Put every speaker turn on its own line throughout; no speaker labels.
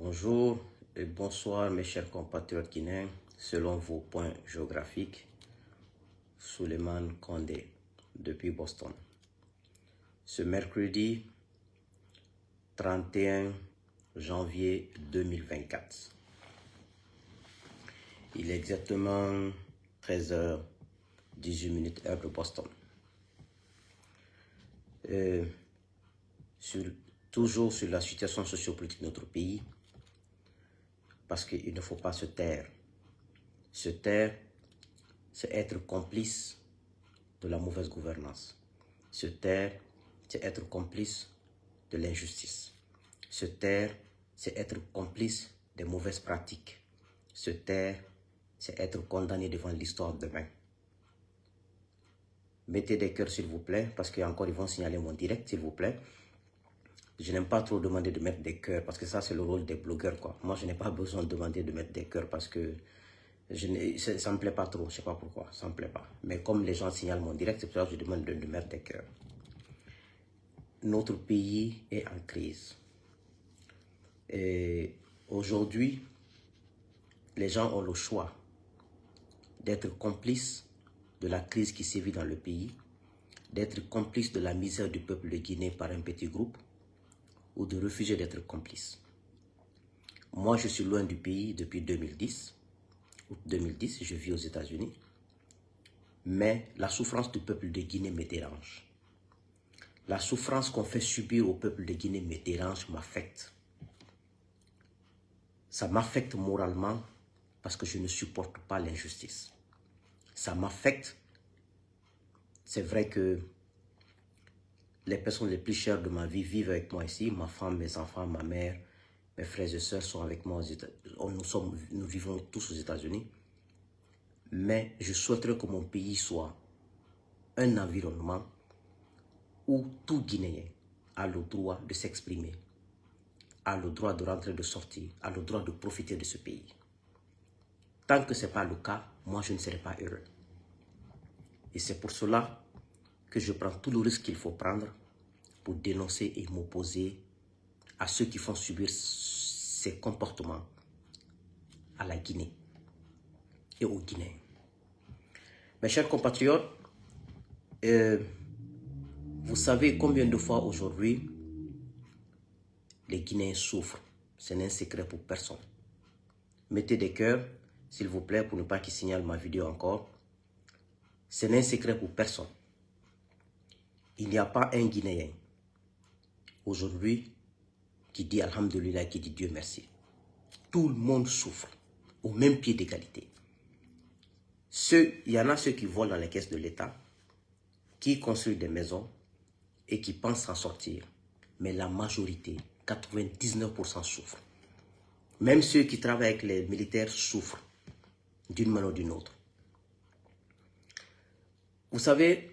Bonjour et bonsoir mes chers compatriotes guinéens, selon vos points géographiques, Souleymane Condé depuis Boston. Ce mercredi 31 janvier 2024, il est exactement 13h18 heure de Boston. Toujours sur la situation sociopolitique de notre pays, parce qu'il ne faut pas se taire. Se taire, c'est être complice de la mauvaise gouvernance. Se taire, c'est être complice de l'injustice. Se taire, c'est être complice des mauvaises pratiques. Se taire, c'est être condamné devant l'histoire demain. Mettez des cœurs s'il vous plaît, parce qu'encore ils vont signaler mon direct s'il vous plaît. Je n'aime pas trop demander de mettre des cœurs parce que ça c'est le rôle des blogueurs quoi. Moi je n'ai pas besoin de demander de mettre des cœurs parce que ça ne me plaît pas trop, je ne sais pas pourquoi, ça ne me plaît pas. Mais comme les gens signalent mon direct, c'est pour ça que je demande de mettre des cœurs. Notre pays est en crise. Et aujourd'hui, les gens ont le choix d'être complices de la crise qui sévit dans le pays, d'être complices de la misère du peuple de Guinée par un petit groupe, ou de refuser d'être complice. Moi, je suis loin du pays depuis 2010. Août 2010, je vis aux États-Unis. Mais la souffrance du peuple de Guinée me dérange. La souffrance qu'on fait subir au peuple de Guinée me dérange, m'affecte. Ça m'affecte moralement parce que je ne supporte pas l'injustice. Ça m'affecte. C'est vrai que les personnes les plus chères de ma vie vivent avec moi ici. Ma femme, mes enfants, ma mère, mes frères et sœurs sont avec moi aux États-Unis. Nous vivons tous aux États-Unis. Mais je souhaiterais que mon pays soit un environnement où tout Guinéen a le droit de s'exprimer, a le droit de rentrer, de sortir, a le droit de profiter de ce pays. Tant que ce n'est pas le cas, moi je ne serai pas heureux. Et c'est pour cela que je prends tout le risque qu'il faut prendre pour dénoncer et m'opposer à ceux qui font subir ces comportements à la Guinée et aux Guinéens. Mes chers compatriotes, vous savez combien de fois aujourd'hui les Guinéens souffrent. Ce n'est un secret pour personne. Mettez des cœurs, s'il vous plaît, pour ne pas qu'ils signalent ma vidéo encore. Ce n'est un secret pour personne. Il n'y a pas un Guinéen aujourd'hui qui dit Alhamdulillah, qui dit Dieu merci. Tout le monde souffre au même pied d'égalité. Il y en a ceux qui volent dans les caisses de l'État, qui construisent des maisons et qui pensent s'en sortir. Mais la majorité, 99% souffrent. Même ceux qui travaillent avec les militaires souffrent d'une manière ou d'une autre. Vous savez,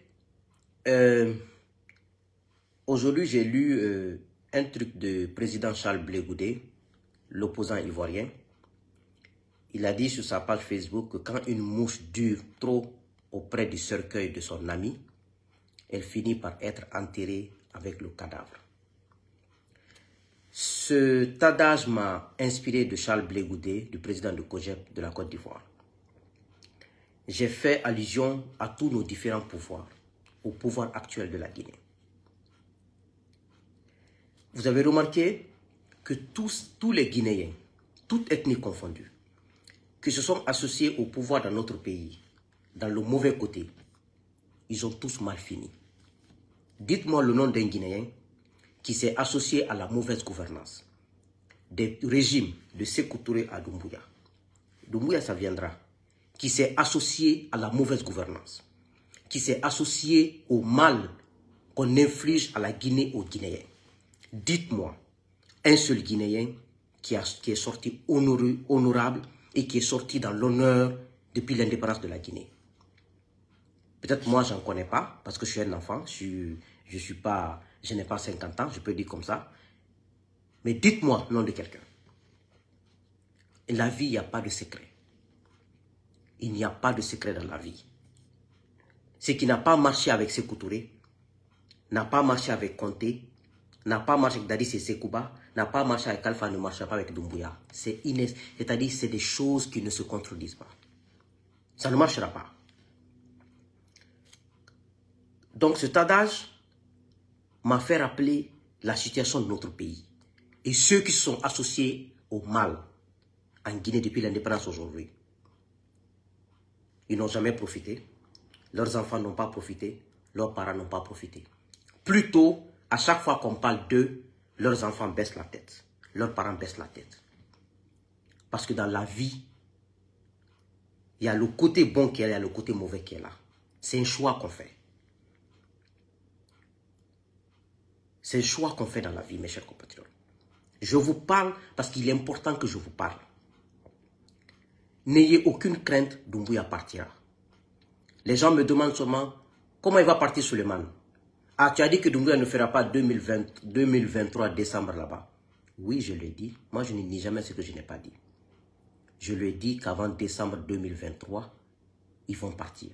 aujourd'hui j'ai lu un truc de président Charles Blé Goudé, l'opposant ivoirien. Il a dit sur sa page Facebook que quand une mouche dure trop auprès du cercueil de son ami, elle finit par être enterrée avec le cadavre. Cet adage m'a inspiré de Charles Blé Goudé, du président de COJEP de la Côte d'Ivoire. J'ai fait allusion à tous nos différents pouvoirs, au pouvoir actuel de la Guinée. Vous avez remarqué que tous les Guinéens, toutes ethnies confondues, qui se sont associés au pouvoir dans notre pays, dans le mauvais côté, ils ont tous mal fini. Dites-moi le nom d'un Guinéen qui s'est associé à la mauvaise gouvernance. Des régimes de Sékou Touré à Doumbouya. Doumbouya, ça viendra. Qui s'est associé à la mauvaise gouvernance. Qui s'est associé au mal qu'on inflige à la Guinée aux Guinéens. Dites-moi un seul Guinéen qui est sorti honorable et qui est sorti dans l'honneur depuis l'indépendance de la Guinée. Peut-être moi, je n'en connais pas, parce que je suis un enfant, je n'ai pas 50 ans, je peux dire comme ça. Mais dites-moi le nom de quelqu'un. La vie, il n'y a pas de secret. Il n'y a pas de secret dans la vie. Ce qui n'a pas marché avec Sékou Touré, n'a pas marché avec Conté, n'a pas marché avec Dadis et Sekouba, n'a pas marché avec Alpha, ne marchera pas avec Doumbouya. C'est-à-dire c'est des choses qui ne se contredisent pas. Ça ne marchera pas. Donc cet adage m'a fait rappeler la situation de notre pays. Et ceux qui sont associés au mal en Guinée depuis l'indépendance aujourd'hui. Ils n'ont jamais profité. Leurs enfants n'ont pas profité. Leurs parents n'ont pas profité. Plutôt, à chaque fois qu'on parle d'eux, leurs enfants baissent la tête. Leurs parents baissent la tête. Parce que dans la vie, il y a le côté bon qui est là, il y a le côté mauvais qui est là. C'est un choix qu'on fait. C'est un choix qu'on fait dans la vie, mes chers compatriotes. Je vous parle parce qu'il est important que je vous parle. N'ayez aucune crainte, Doumbouya partira. Les gens me demandent seulement comment il va partir Suleiman. Ah, tu as dit que Doumbouya ne fera pas 2023 décembre là-bas. Oui, je l'ai dit. Moi, je ne dis jamais ce que je n'ai pas dit. Je lui ai dit qu'avant décembre 2023, ils vont partir.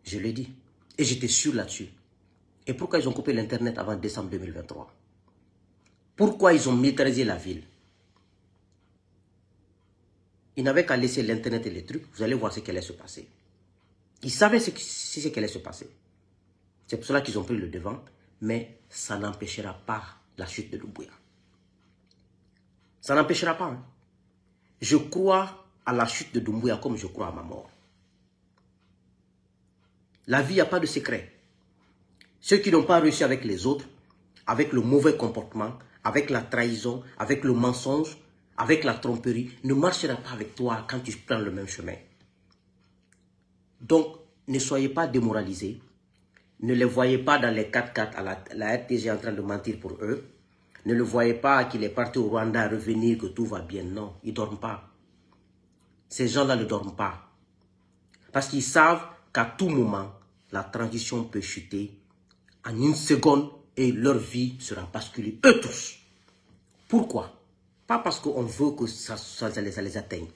Je l'ai dit. Et j'étais sûr là-dessus. Et pourquoi ils ont coupé l'Internet avant décembre 2023? Pourquoi ils ont militarisé la ville? Ils n'avaient qu'à laisser l'Internet et les trucs. Vous allez voir ce qui allait se passer. Ils savaient ce qui allait se passer. C'est pour cela qu'ils ont pris le devant. Mais ça n'empêchera pas la chute de Doumbouya. Ça n'empêchera pas. Hein. Je crois à la chute de Doumbouya comme je crois à ma mort. La vie, il n'y a pas de secret. Ceux qui n'ont pas réussi avec les autres, avec le mauvais comportement, avec la trahison, avec le mensonge, avec la tromperie, ne marchera pas avec toi quand tu prends le même chemin. Donc, ne soyez pas démoralisés. Ne les voyez pas dans les 4x4 à la RTG en train de mentir pour eux. Ne le voyez pas qu'il est parti au Rwanda revenir, que tout va bien. Non, ils ne dorment pas. Ces gens-là ne dorment pas. Parce qu'ils savent qu'à tout moment, la transition peut chuter en une seconde et leur vie sera basculée, eux tous. Pourquoi? Pas parce qu'on veut que ça les atteigne.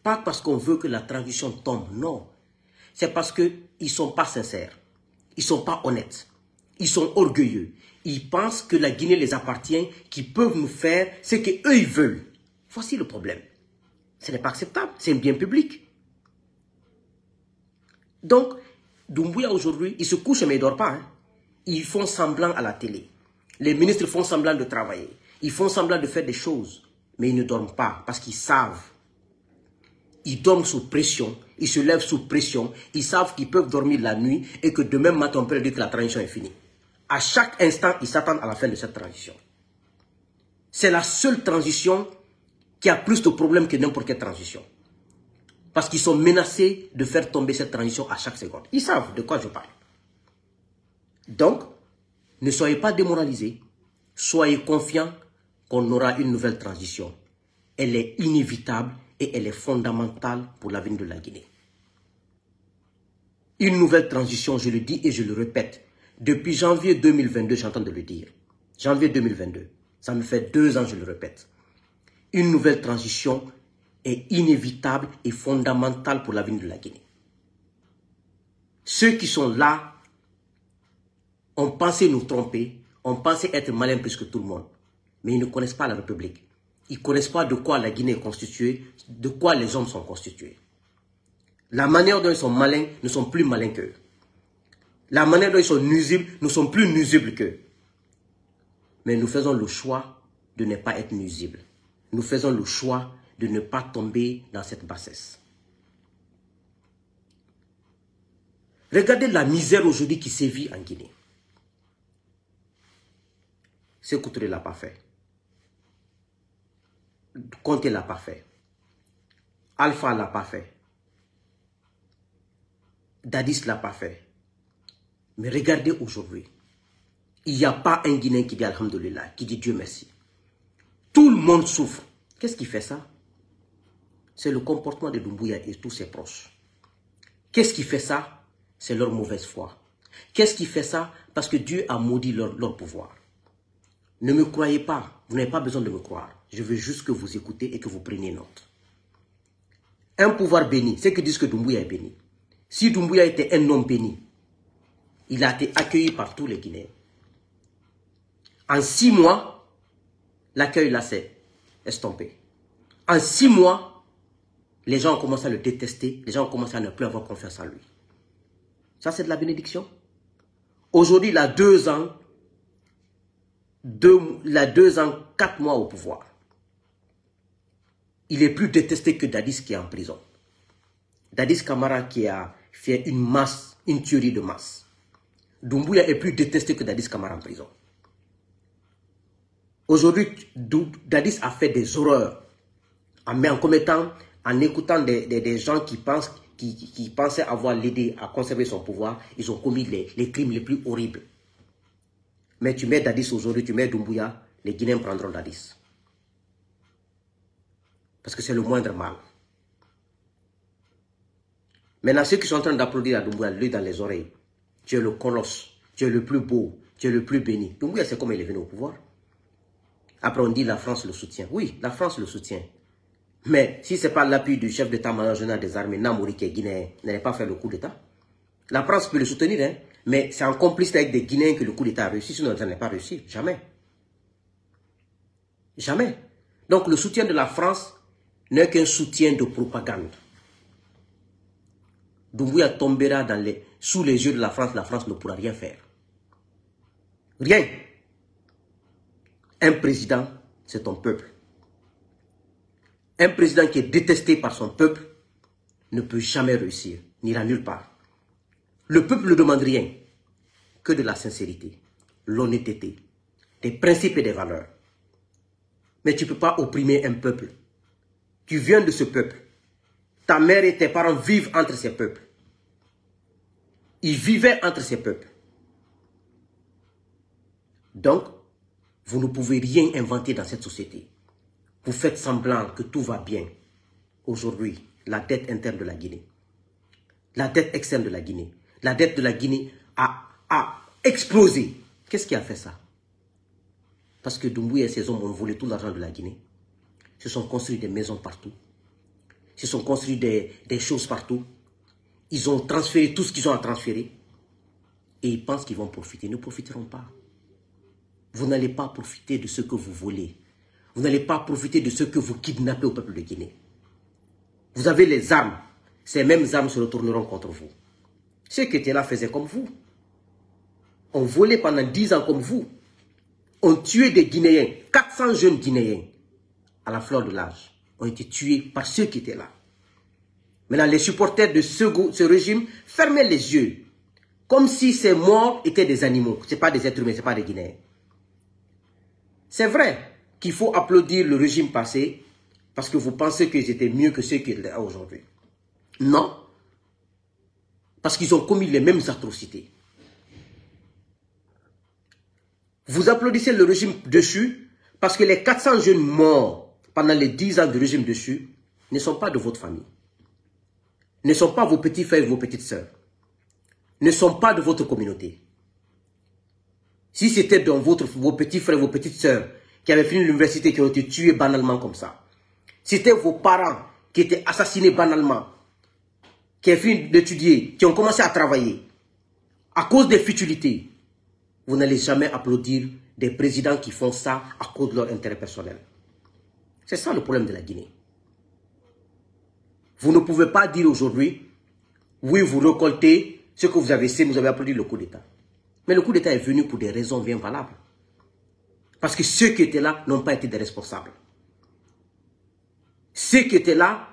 Pas parce qu'on veut que la transition tombe, non. C'est parce qu'ils ne sont pas sincères. Ils ne sont pas honnêtes. Ils sont orgueilleux. Ils pensent que la Guinée les appartient, qu'ils peuvent nous faire ce qu'eux ils veulent. Voici le problème. Ce n'est pas acceptable. C'est un bien public. Donc, Doumbouya aujourd'hui, il se couche mais il ne dort pas. Hein. Ils font semblant à la télé. Les ministres font semblant de travailler. Ils font semblant de faire des choses. Mais ils ne dorment pas parce qu'ils savent. Ils dorment sous pression. Ils se lèvent sous pression. Ils savent qu'ils peuvent dormir la nuit et que demain matin, on peut leur dire que la transition est finie. À chaque instant, ils s'attendent à la fin de cette transition. C'est la seule transition qui a plus de problèmes que n'importe quelle transition. Parce qu'ils sont menacés de faire tomber cette transition à chaque seconde. Ils savent de quoi je parle. Donc, ne soyez pas démoralisés. Soyez confiants qu'on aura une nouvelle transition. Elle est inévitable et elle est fondamentale pour l'avenir de la Guinée. Une nouvelle transition, je le dis et je le répète. Depuis janvier 2022, j'entends de le dire. Janvier 2022. Ça me fait 2 ans, je le répète. Une nouvelle transition est inévitable et fondamentale pour l'avenir de la Guinée. Ceux qui sont là ont pensé nous tromper, ont pensé être malins plus que tout le monde. Mais ils ne connaissent pas la République. Ils ne connaissent pas de quoi la Guinée est constituée, de quoi les hommes sont constitués. La manière dont ils sont malins ne sont plus malins qu'eux. La manière dont ils sont nuisibles ne sont plus nuisibles qu'eux. Mais nous faisons le choix de ne pas être nuisibles. Nous faisons le choix de ne pas tomber dans cette bassesse. Regardez la misère aujourd'hui qui sévit en Guinée. Sékou Touré ne l'a pas fait. Conté ne l'a pas fait. Alpha ne l'a pas fait. Dadis ne l'a pas fait. Mais regardez aujourd'hui. Il n'y a pas un Guinéen qui dit Alhamdulillah, qui dit Dieu merci. Tout le monde souffre. Qu'est-ce qui fait ça? C'est le comportement de Doumbouya et tous ses proches. Qu'est-ce qui fait ça? C'est leur mauvaise foi. Qu'est-ce qui fait ça? Parce que Dieu a maudit leur pouvoir. Ne me croyez pas. Vous n'avez pas besoin de me croire. Je veux juste que vous écoutez et que vous preniez note. Un pouvoir béni, c'est que disent que Doumbouya est béni. Si Doumbouya était un homme béni, Il a été accueilli par tous les Guinéens. En 6 mois, l'accueil là s'est estompé. En 6 mois, les gens ont commencé à le détester. Les gens ont commencé à ne plus avoir confiance en lui. Ça, c'est de la bénédiction. Aujourd'hui, il a 2 ans, 4 mois au pouvoir. Il est plus détesté que Dadis qui est en prison. Dadis Camara qui a fait une tuerie de masse. Doumbouya est plus détesté que Dadis Camara en prison. Aujourd'hui, Dadis a fait des horreurs. En commettant, en écoutant des gens qui pensaient avoir l'aidé à conserver son pouvoir, ils ont commis les crimes les plus horribles. Mais tu mets Dadis aujourd'hui, tu mets Doumbouya, les Guinéens prendront Dadis. Parce que c'est le moindre mal. Maintenant, ceux qui sont en train d'applaudir à Doumbouya, lui dans les oreilles, tu es le colosse, tu es le plus beau, tu es le plus béni. Doumbouya, c'est comme il est venu au pouvoir. Après, on dit la France le soutient. Oui, la France le soutient. Mais si ce n'est pas l'appui du chef d'état-major général des armées, Namouri, qui est guinéen, n'allait pas faire le coup d'état. La France peut le soutenir, hein, mais c'est en complice avec des Guinéens que le coup d'état a réussi. Sinon, ça n'est pas réussi. Jamais. Jamais. Donc, le soutien de la France n'est qu'un soutien de propagande. Doumbouya tombera sous les yeux de la France ne pourra rien faire. Rien. Un président, c'est ton peuple. Un président qui est détesté par son peuple ne peut jamais réussir, n'ira nulle part. Le peuple ne demande rien que de la sincérité, l'honnêteté, des principes et des valeurs. Mais tu ne peux pas opprimer un peuple. Tu viens de ce peuple. Ta mère et tes parents vivent entre ces peuples. Ils vivaient entre ces peuples. Donc, vous ne pouvez rien inventer dans cette société. Vous faites semblant que tout va bien. Aujourd'hui, la dette interne de la Guinée, la dette externe de la Guinée, la dette de la Guinée a explosé. Qu'est-ce qui a fait ça? Parce que Doumbouya et ses hommes ont volé tout l'argent de la Guinée. Ils se sont construits des maisons partout. Ils se sont construits des choses partout. Ils ont transféré tout ce qu'ils ont à transférer. Et ils pensent qu'ils vont profiter. Ils ne profiteront pas. Vous n'allez pas profiter de ce que vous volez. Vous n'allez pas profiter de ce que vous kidnappez au peuple de Guinée. Vous avez les armes. Ces mêmes armes se retourneront contre vous. Ceux qui étaient là faisaient comme vous. On volait pendant 10 ans comme vous. On tuait des Guinéens. 400 jeunes Guinéens à la fleur de l'âge ont été tués par ceux qui étaient là. Maintenant, les supporters de ce régime fermaient les yeux. Comme si ces morts étaient des animaux. Ce n'est pas des êtres humains, ce n'est pas des Guinéens. C'est vrai qu'il faut applaudir le régime passé parce que vous pensez qu'ils étaient mieux que ceux qui étaient là aujourd'hui. Non. Parce qu'ils ont commis les mêmes atrocités. Vous applaudissez le régime déchu parce que les 400 jeunes morts pendant les 10 ans du régime déchu ne sont pas de votre famille. Ne sont pas vos petits frères et vos petites sœurs. Ne sont pas de votre communauté. Si c'était dans vos petits frères et vos petites sœurs qui avaient fini l'université, qui ont été tués banalement comme ça, si c'était vos parents qui étaient assassinés banalement, qui ont fini d'étudier, qui ont commencé à travailler, à cause des futilités, vous n'allez jamais applaudir des présidents qui font ça à cause de leur intérêt personnel. C'est ça le problème de la Guinée. Vous ne pouvez pas dire aujourd'hui, oui, vous récoltez ce que vous avez semé, vous avez applaudi le coup d'État. Mais le coup d'État est venu pour des raisons bien valables. Parce que ceux qui étaient là n'ont pas été des responsables. Ceux qui étaient là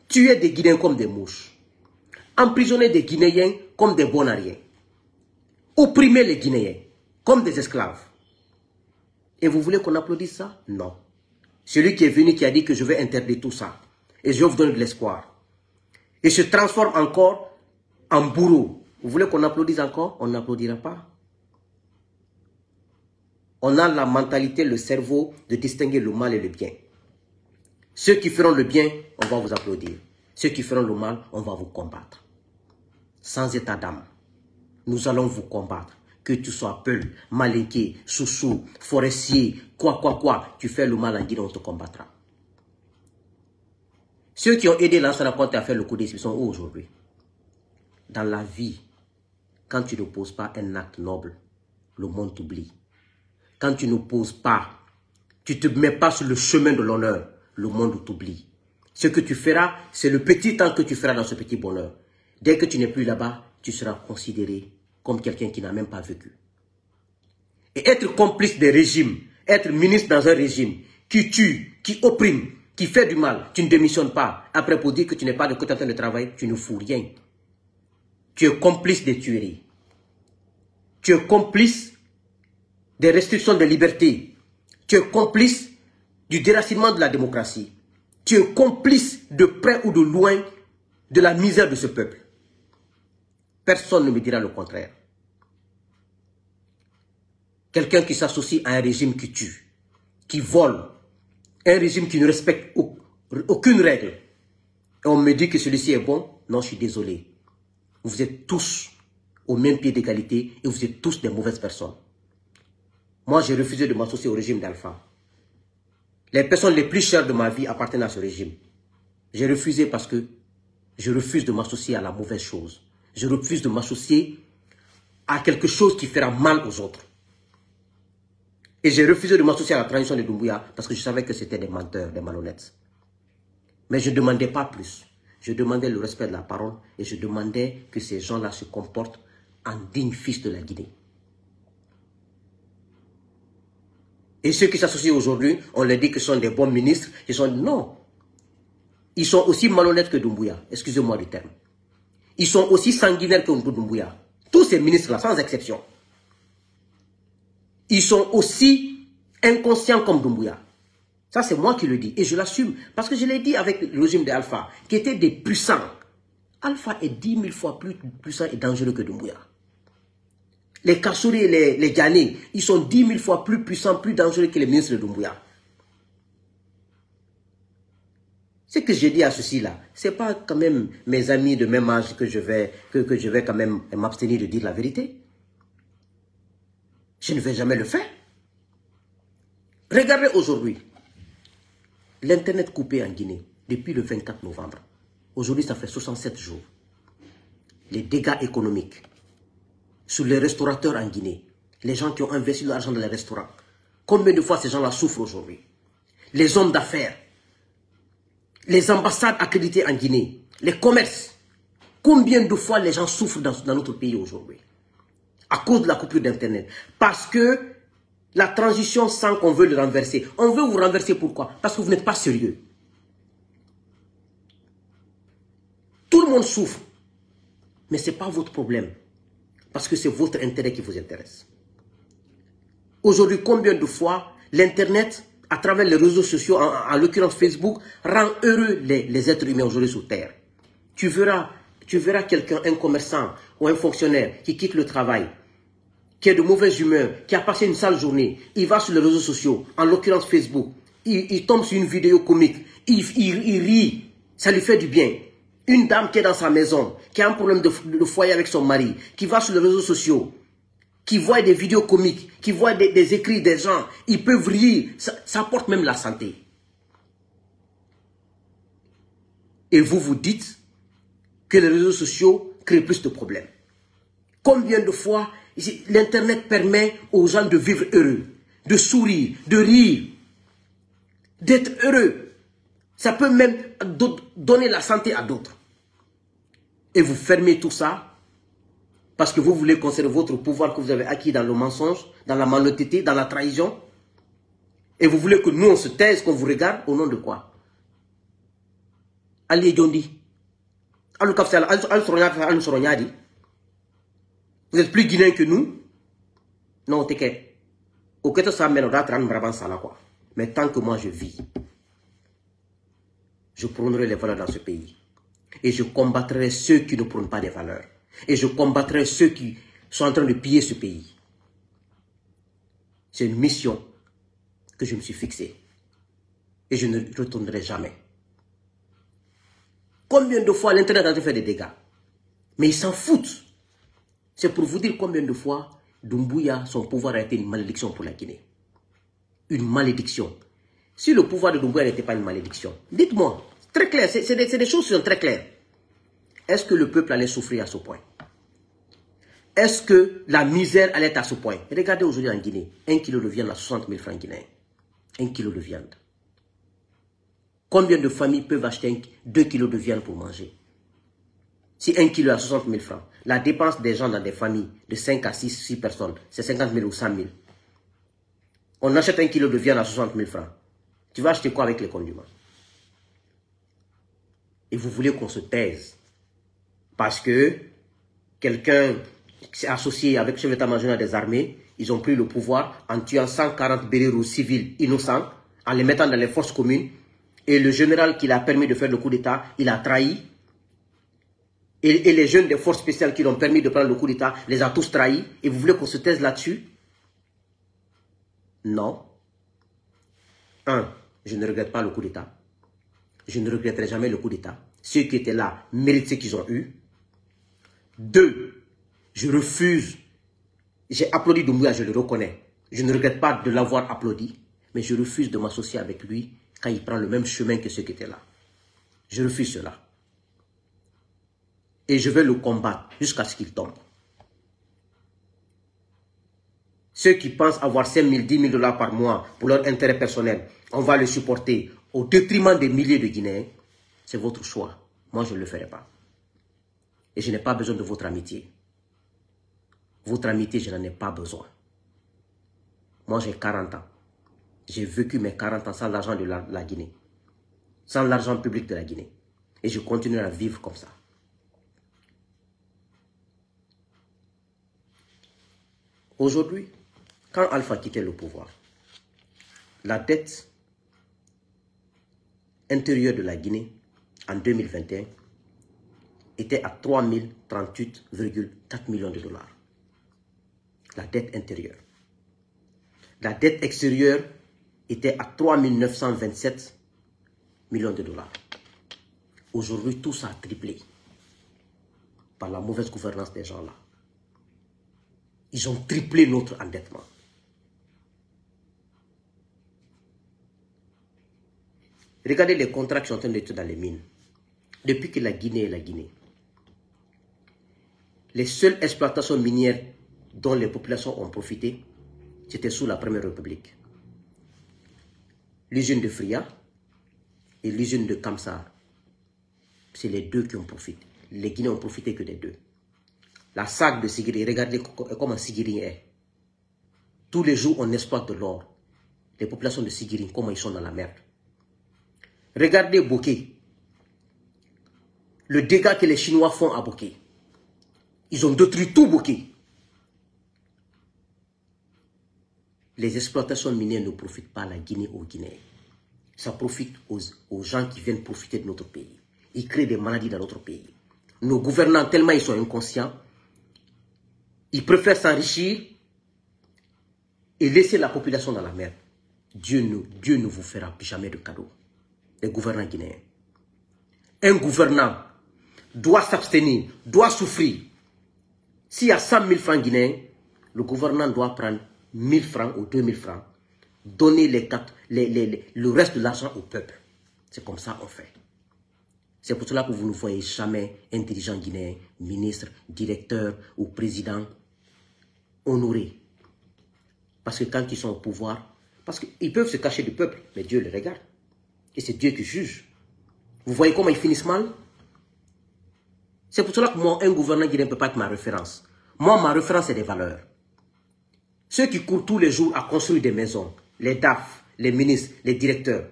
tuaient des Guinéens comme des mouches. Emprisonnaient des Guinéens comme des bonariens. Opprimaient les Guinéens comme des esclaves. Et vous voulez qu'on applaudisse ça? Non. Celui qui est venu, qui a dit que je vais interdire tout ça. Et je vais vous donner de l'espoir. Et se transforme encore en bourreau. Vous voulez qu'on applaudisse encore? On n'applaudira pas. On a la mentalité, le cerveau de distinguer le mal et le bien. Ceux qui feront le bien, on va vous applaudir. Ceux qui feront le mal, on va vous combattre. Sans état d'âme. Nous allons vous combattre. Que tu sois Peul, Malinké, Soussou, Forestier, quoi. Tu fais le mal en Guinée, on te combattra. Ceux qui ont aidé Lansana Conté à faire le coup d'esprit sont où aujourd'hui? Dans la vie, quand tu ne poses pas un acte noble, le monde t'oublie. Quand tu ne poses pas, tu ne te mets pas sur le chemin de l'honneur, le monde t'oublie. Ce que tu feras, c'est le petit temps que tu feras dans ce petit bonheur. Dès que tu n'es plus là-bas, tu seras considéré comme quelqu'un qui n'a même pas vécu. Et être complice des régimes, être ministre dans un régime qui tue, qui opprime, qui fait du mal, tu ne démissionnes pas. Après, pour dire que tu n'es pas de côté en train de travailler, tu ne fous rien. Tu es complice des tueries. Tu es complice des restrictions de liberté. Tu es complice du déracinement de la démocratie. Tu es complice de près ou de loin de la misère de ce peuple. Personne ne me dira le contraire. Quelqu'un qui s'associe à un régime qui tue, qui vole, un régime qui ne respecte aucune règle. Et on me dit que celui-ci est bon. Non, je suis désolé. Vous êtes tous au même pied d'égalité et vous êtes tous des mauvaises personnes. Moi, j'ai refusé de m'associer au régime d'Alpha. Les personnes les plus chères de ma vie appartiennent à ce régime. J'ai refusé parce que je refuse de m'associer à la mauvaise chose. Je refuse de m'associer à quelque chose qui fera mal aux autres. Et j'ai refusé de m'associer à la transition de Doumbouya parce que je savais que c'était des menteurs, des malhonnêtes. Mais je ne demandais pas plus. Je demandais le respect de la parole et je demandais que ces gens-là se comportent en dignes fils de la Guinée. Et ceux qui s'associent aujourd'hui, on leur dit que ce sont des bons ministres. Non. Ils sont aussi malhonnêtes que Doumbouya. Excusez-moi du terme. Ils sont aussi sanguinaires que Doumbouya. Tous ces ministres-là, sans exception. Ils sont aussi inconscients comme Doumbouya. Ça, c'est moi qui le dis. Et je l'assume. Parce que je l'ai dit avec le régime d'Alpha, qui était des puissants. Alpha est 10 000 fois plus puissant et dangereux que Doumbouya. Les Kassouri et les Djani, ils sont 10 000 fois plus puissants, plus dangereux que les ministres de Doumbouya. Ce que j'ai dit à ceci-là, ce n'est pas quand même mes amis de même âge que je vais quand même m'abstenir de dire la vérité. Je ne vais jamais le faire. Regardez aujourd'hui, l'Internet coupé en Guinée depuis le 24 novembre. Aujourd'hui, ça fait 67 jours. Les dégâts économiques sur les restaurateurs en Guinée, les gens qui ont investi l'argent dans les restaurants. Combien de fois ces gens-là souffrent aujourd'hui? Les hommes d'affaires, les ambassades accréditées en Guinée, les commerces. Combien de fois les gens souffrent dans notre pays aujourd'hui? À cause de la coupure d'Internet. Parce que la transition sent qu'on veut le renverser. On veut vous renverser pourquoi? Parce que vous n'êtes pas sérieux. Tout le monde souffre. Mais ce n'est pas votre problème. Parce que c'est votre intérêt qui vous intéresse. Aujourd'hui, combien de fois l'Internet, à travers les réseaux sociaux, en l'occurrence Facebook, rend heureux les êtres humains aujourd'hui sur Terre. Tu verras quelqu'un, un commerçant ou un fonctionnaire qui quitte le travail, qui est de mauvaise humeur, qui a passé une sale journée, il va sur les réseaux sociaux, en l'occurrence Facebook, il tombe sur une vidéo comique, il rit, ça lui fait du bien. Une dame qui est dans sa maison, qui a un problème de foyer avec son mari, qui va sur les réseaux sociaux, qui voit des vidéos comiques, qui voit des écrits des gens, ils peuvent rire, ça apporte même la santé. Et vous vous dites que les réseaux sociaux créent plus de problèmes. Combien de fois l'Internet permet aux gens de vivre heureux, de sourire, de rire, d'être heureux. Ça peut même donner la santé à d'autres. Et vous fermez tout ça parce que vous voulez conserver votre pouvoir que vous avez acquis dans le mensonge, dans la malhonnêteté, dans la trahison. Et vous voulez que nous on se taise, qu'on vous regarde, au nom de quoi? Ali Djondi. Vous êtes plus guinéens que nous? Non, t'es mais tant que moi je vis, je prônerai les valeurs dans ce pays. Et je combattrai ceux qui ne prônent pas des valeurs. Et je combattrai ceux qui sont en train de piller ce pays. C'est une mission que je me suis fixée. Et je ne retournerai jamais. Combien de fois l'Internet a fait des dégâts? Mais ils s'en foutent. C'est pour vous dire combien de fois Doumbouya, son pouvoir a été une malédiction pour la Guinée. Une malédiction. Si le pouvoir de Doumbouya n'était pas une malédiction, dites-moi, très clair, c'est des choses qui sont très claires. Est-ce que le peuple allait souffrir à ce point? est-ce que la misère allait être à ce point? Regardez aujourd'hui en Guinée, 1 kilo de viande à 60 000 francs guinéens. 1 kilo de viande. Combien de familles peuvent acheter 2 kilos de viande pour manger? Si 1 kilo à 60 000 francs, la dépense des gens dans des familles de 5 à 6 personnes, c'est 50 000 ou 100 000. On achète 1 kilo de viande à 60 000 francs. Tu vas acheter quoi avec les condiments? Et vous voulez qu'on se taise parce que quelqu'un s'est associé avec le chef d'état-major des armées, ils ont pris le pouvoir en tuant 140 bérérous civils innocents, en les mettant dans les forces communes, et le général qui l'a permis de faire le coup d'état, il a trahi, et les jeunes des forces spéciales qui l'ont permis de prendre le coup d'état, les a tous trahis, et vous voulez qu'on se taise là-dessus? Non. 1, je ne regrette pas le coup d'état. Je ne regretterai jamais le coup d'état. Ceux qui étaient là méritent ce qu'ils ont eu. 2, je refuse. J'ai applaudi Doumbouya, je le reconnais. Je ne regrette pas de l'avoir applaudi, mais je refuse de m'associer avec lui quand il prend le même chemin que ceux qui étaient là. Je refuse cela. Et je vais le combattre jusqu'à ce qu'il tombe. Ceux qui pensent avoir 5 000, 10 000 dollars par mois pour leur intérêt personnel, on va le supporter au détriment des milliers de Guinéens, c'est votre choix. Moi, je ne le ferai pas. Et je n'ai pas besoin de votre amitié. Votre amitié, je n'en ai pas besoin. Moi, j'ai 40 ans. J'ai vécu mes 40 ans sans l'argent de la Guinée. Sans l'argent public de la Guinée. Et je continue à vivre comme ça. Aujourd'hui, quand Alpha quittait le pouvoir, la dette intérieure de la Guinée en 2021 était à 3 038,4 millions de dollars. La dette intérieure. La dette extérieure était à 3 927 millions de dollars. Aujourd'hui, tout ça a triplé par la mauvaise gouvernance des gens là. Ils ont triplé notre endettement. Regardez les contrats qui sont en train d'être dans les mines. Depuis que la Guinée est la Guinée, les seules exploitations minières dont les populations ont profité, c'était sous la Première République. L'usine de Fria et l'usine de Kamsar. C'est les deux qui ont profité. Les Guinéens ont profité que des deux. La SAC de Sigiri, regardez comment Sigiri est. Tous les jours, on exploite de l'or. Les populations de Sigiri, comment ils sont dans la merde. Regardez Bokeh. Le dégât que les Chinois font à Bokeh. Ils ont détruit tout Bokeh. Les exploitations minières ne profitent pas à la Guinée aux Guinéens. Ça profite aux gens qui viennent profiter de notre pays. Ils créent des maladies dans notre pays. Nos gouvernants, tellement ils sont inconscients, ils préfèrent s'enrichir et laisser la population dans la merde. Dieu ne vous fera jamais de cadeau. Les gouvernants guinéens. Un gouvernant doit s'abstenir, doit souffrir. S'il y a 100 000 francs guinéens, le gouvernant doit prendre 1 000 francs ou 2 000 francs, donner le reste de l'argent au peuple. C'est comme ça qu'on fait. C'est pour cela que vous ne voyez jamais un dirigeant guinéen, ministre, directeur ou président honoré. Parce que quand ils sont au pouvoir, parce qu'ils peuvent se cacher du peuple, mais Dieu les regarde. Et c'est Dieu qui juge. Vous voyez comment ils finissent mal? C'est pour cela que moi, un gouvernant guinéen ne peut pas être ma référence. Moi, ma référence, c'est des valeurs. Ceux qui courent tous les jours à construire des maisons, les DAF, les ministres, les directeurs.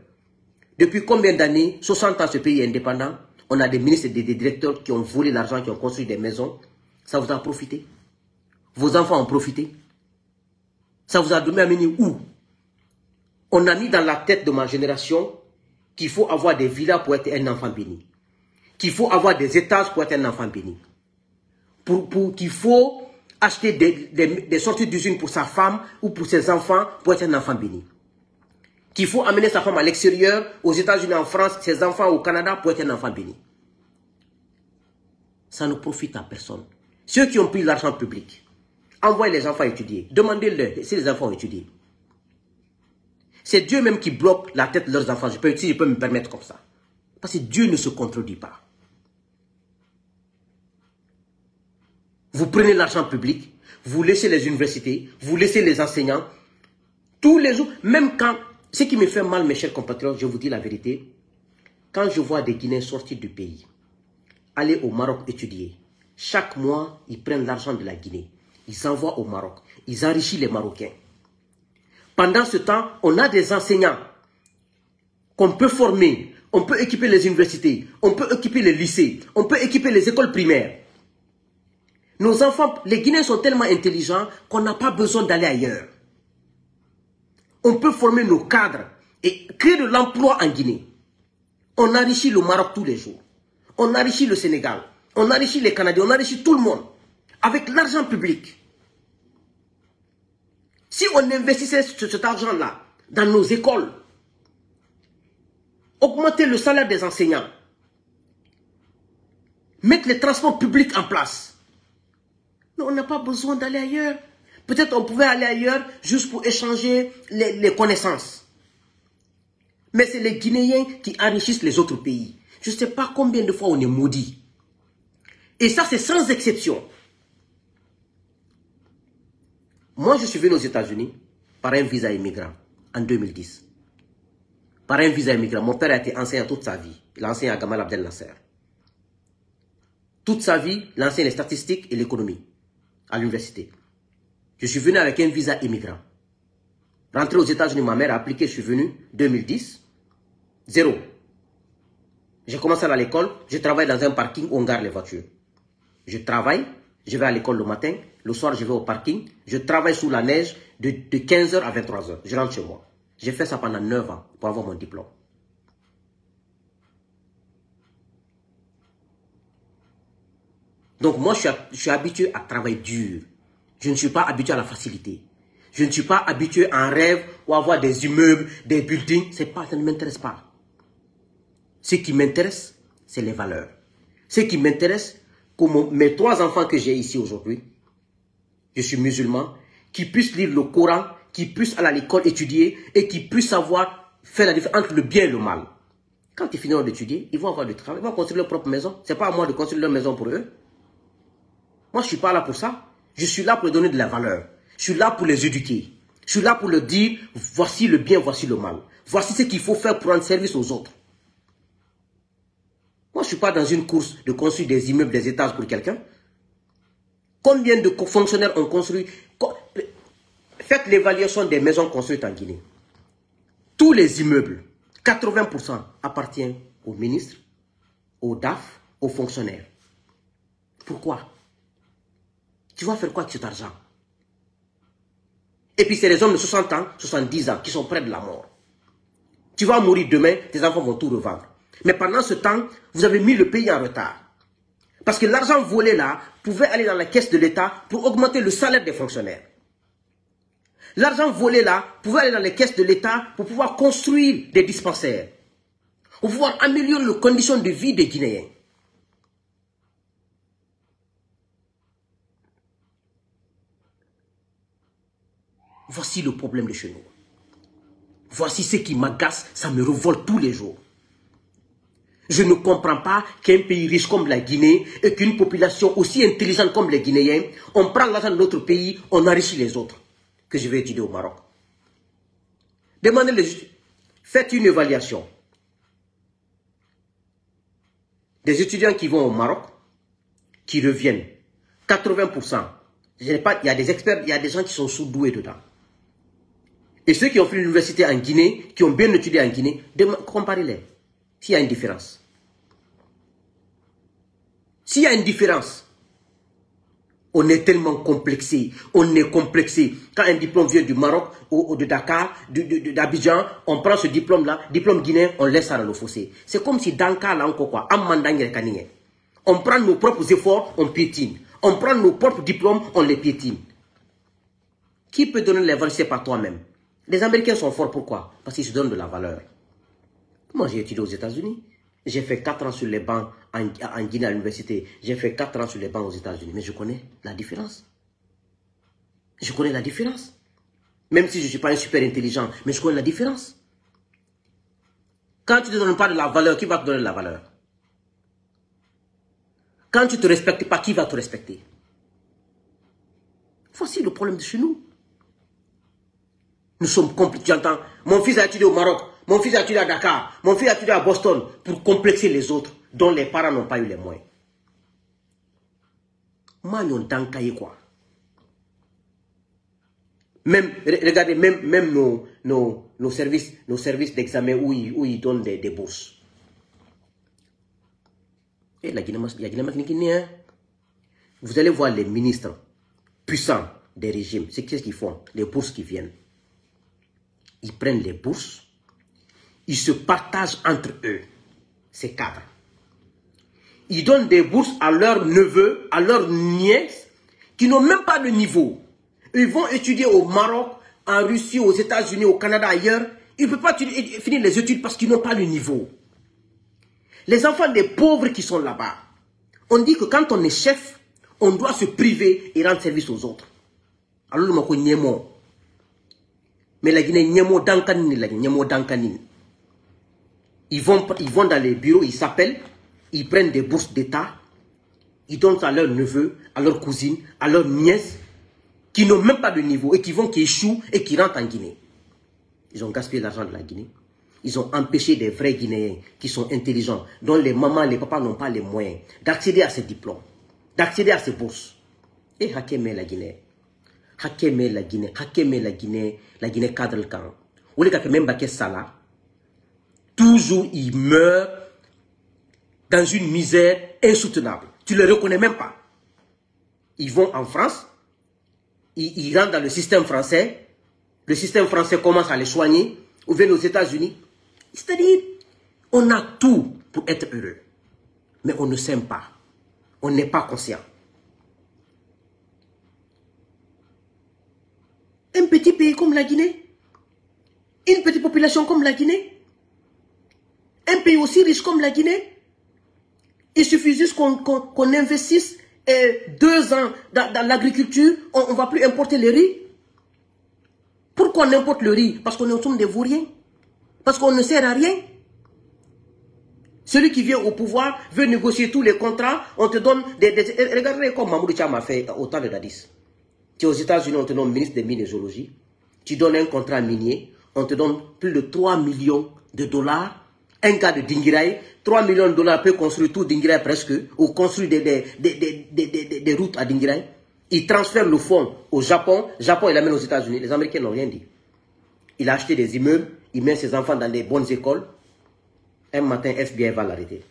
Depuis combien d'années, 60 ans, ce pays est indépendant, on a des ministres et des directeurs qui ont volé l'argent, qui ont construit des maisons. Ça vous a profité? Vos enfants ont profité? Ça vous a donné à mener où? On a mis dans la tête de ma génération qu'il faut avoir des villas pour être un enfant béni. Qu'il faut avoir des étages pour être un enfant béni. Qu'il faut acheter des sorties d'usine pour sa femme ou pour ses enfants pour être un enfant béni. Qu'il faut amener sa femme à l'extérieur, aux États-Unis, en France, ses enfants au Canada pour être un enfant béni. Ça ne profite à personne. Ceux qui ont pris l'argent public, envoyez les enfants étudier. Demandez-leur si les enfants ont étudié. C'est Dieu même qui bloque la tête de leurs enfants. Je peux me permettre comme ça. Parce que Dieu ne se contredit pas. Vous prenez l'argent public, vous laissez les universités, vous laissez les enseignants. Tous les jours, même quand... Ce qui me fait mal, mes chers compatriotes, je vous dis la vérité, quand je vois des Guinéens sortir du pays, aller au Maroc étudier, chaque mois, ils prennent l'argent de la Guinée. Ils envoient au Maroc. Ils enrichissent les Marocains. Pendant ce temps, on a des enseignants qu'on peut former. On peut équiper les universités. On peut équiper les lycées. On peut équiper les écoles primaires. Nos enfants, les Guinéens sont tellement intelligents qu'on n'a pas besoin d'aller ailleurs. On peut former nos cadres et créer de l'emploi en Guinée. On enrichit le Maroc tous les jours. On enrichit le Sénégal. On enrichit les Canadiens. On enrichit tout le monde. Avec l'argent public. Si on investissait cet argent-là dans nos écoles, augmenter le salaire des enseignants, mettre les transports publics en place, mais on n'a pas besoin d'aller ailleurs. Peut-être on pouvait aller ailleurs juste pour échanger les connaissances. Mais c'est les Guinéens qui enrichissent les autres pays. Je ne sais pas combien de fois on est maudit. Et ça, c'est sans exception. Moi, je suis venu aux États-Unis par un visa immigrant en 2010. Par un visa immigrant. Mon père a été enseignant toute sa vie. Il a enseigné à Gamal Abdel Nasser. Toute sa vie, il a enseigné les statistiques et l'économie à l'université. Je suis venu avec un visa immigrant. Rentré aux États-Unis, ma mère a appliqué, je suis venu 2010. 0. J'ai commencé à l'école, je travaille dans un parking où on gare les voitures. Je travaille, je vais à l'école le matin, le soir je vais au parking, je travaille sous la neige de 15h à 23h. Je rentre chez moi. J'ai fait ça pendant 9 ans pour avoir mon diplôme. Donc moi je suis habitué à travailler dur. Je ne suis pas habitué à la facilité. Je ne suis pas habitué à un rêve ou à avoir des immeubles, des buildings. Ça ne m'intéresse pas. Ce qui m'intéresse, c'est les valeurs. Ce qui m'intéresse, comme mes 3 enfants que j'ai ici aujourd'hui, je suis musulman, qui puissent lire le Coran, qui puissent aller à l'école étudier et qui puissent savoir faire la différence entre le bien et le mal. Quand ils finiront d'étudier, ils vont avoir du travail, ils vont construire leur propre maison. Ce n'est pas à moi de construire leur maison pour eux. Moi, je ne suis pas là pour ça. Je suis là pour leur donner de la valeur. Je suis là pour les éduquer. Je suis là pour leur dire, voici le bien, voici le mal. Voici ce qu'il faut faire pour rendre service aux autres. Moi, je ne suis pas dans une course de construire des immeubles, des étages pour quelqu'un. Combien de fonctionnaires ont construit? Faites l'évaluation des maisons construites en Guinée. Tous les immeubles, 80% appartiennent aux ministres, aux DAF, aux fonctionnaires. Pourquoi? Tu vas faire quoi avec cet argent? Et puis c'est les hommes de 60 ans, 70 ans qui sont près de la mort. Tu vas mourir demain, tes enfants vont tout revendre. Mais pendant ce temps, vous avez mis le pays en retard. Parce que l'argent volé là pouvait aller dans la caisse de l'État pour augmenter le salaire des fonctionnaires. L'argent volé là pouvait aller dans les caisses de l'État pour pouvoir construire des dispensaires. Pour pouvoir améliorer les conditions de vie des Guinéens. Voici le problème de chez nous. Voici ce qui m'agace, ça me révolte tous les jours. Je ne comprends pas qu'un pays riche comme la Guinée et qu'une population aussi intelligente comme les Guinéens, on prend l'argent de notre pays, on enrichit les autres. Que je vais étudier au Maroc. Demandez-les, faites une évaluation. Des étudiants qui vont au Maroc, qui reviennent, 80%. Il y a des experts, il y a des gens qui sont sous-doués dedans. Et ceux qui ont fait l'université en Guinée, qui ont bien étudié en Guinée, comparez-les. S'il y a une différence. S'il y a une différence, on est tellement complexé. On est complexé. Quand un diplôme vient du Maroc ou de Dakar, d'Abidjan, on prend ce diplôme-là, diplôme guinéen, on laisse ça dans le fossé. C'est comme si dans le cas là, on prend nos propres efforts, on piétine. On prend nos propres diplômes, on les piétine. Qui peut donner les valeurs? C'est pas toi-même. Les Américains sont forts, pourquoi? Parce qu'ils se donnent de la valeur. Moi, j'ai étudié aux États-Unis. J'ai fait 4 ans sur les bancs en Guinée à l'université. J'ai fait 4 ans sur les bancs aux États-Unis. Mais je connais la différence. Je connais la différence. Même si je ne suis pas un super intelligent, mais je connais la différence. Quand tu ne te donnes pas de la valeur, qui va te donner de la valeur? Quand tu ne te respectes pas, qui va te respecter? Voici le problème de chez nous. Nous sommes compliqués. J'entends, mon fils a étudié au Maroc, mon fils a étudié à Dakar, mon fils a étudié à Boston, pour complexer les autres dont les parents n'ont pas eu les moyens. Moi, nous sommes quoi. Même, regardez, même nos services d'examen où ils donnent des bourses. Et la Guinée, vous allez voir les ministres puissants des régimes. C'est qu'est-ce qu'ils font? Les bourses qui viennent. Ils prennent les bourses, ils se partagent entre eux, ces cadres. Ils donnent des bourses à leurs neveux, à leurs nièces, qui n'ont même pas de niveau. Ils vont étudier au Maroc, en Russie, aux États-Unis, au Canada, ailleurs. Ils ne peuvent pas finir les études parce qu'ils n'ont pas le niveau. Les enfants des pauvres qui sont là-bas, on dit que quand on est chef, on doit se priver et rendre service aux autres. Alors, nous avons mais la Guinée, ils vont dans les bureaux, ils s'appellent, ils prennent des bourses d'État, ils donnent à leurs neveux, à leurs cousines, à leurs nièces, qui n'ont même pas de niveau et qui échouent et qui rentrent en Guinée. Ils ont gaspillé l'argent de la Guinée. Ils ont empêché des vrais Guinéens qui sont intelligents, dont les mamans, les papas n'ont pas les moyens, d'accéder à ces diplômes, d'accéder à ces bourses. Et Hakeme la Guinée. Hakeme la Guinée. Hakeme la Guinée. La Guinée cadre le camp. Ou les gars, même Baké Sala, toujours ils meurent dans une misère insoutenable. Tu ne les reconnais même pas. Ils vont en France, ils rentrent dans le système français commence à les soigner, ou viennent aux États-Unis. C'est-à-dire, on a tout pour être heureux, mais on ne s'aime pas, on n'est pas conscient. Un petit pays comme la Guinée, une petite population comme la Guinée, un pays aussi riche comme la Guinée, il suffit juste qu'on investisse 2 ans dans l'agriculture, on ne va plus importer le riz. Pourquoi on importe le riz? Parce qu'on est autour des vauriens. Parce qu'on ne sert à rien. Celui qui vient au pouvoir veut négocier tous les contrats, on te donne regardez comme Mamoudou Thiam a fait au temps de Dadis. Tu es aux États-Unis, on te donne ministre des Mines et Géologie. Tu donnes un contrat minier, on te donne plus de 3 millions de dollars. Un gars de Dinguiraï, 3 millions de dollars peut construire tout Dinguiraï presque, ou construire des routes à Dinguiraï. Il transfère le fonds au Japon. Japon, il l'amène aux États-Unis. Les Américains n'ont rien dit. Il a acheté des immeubles, il met ses enfants dans des bonnes écoles. Un matin, FBI va l'arrêter.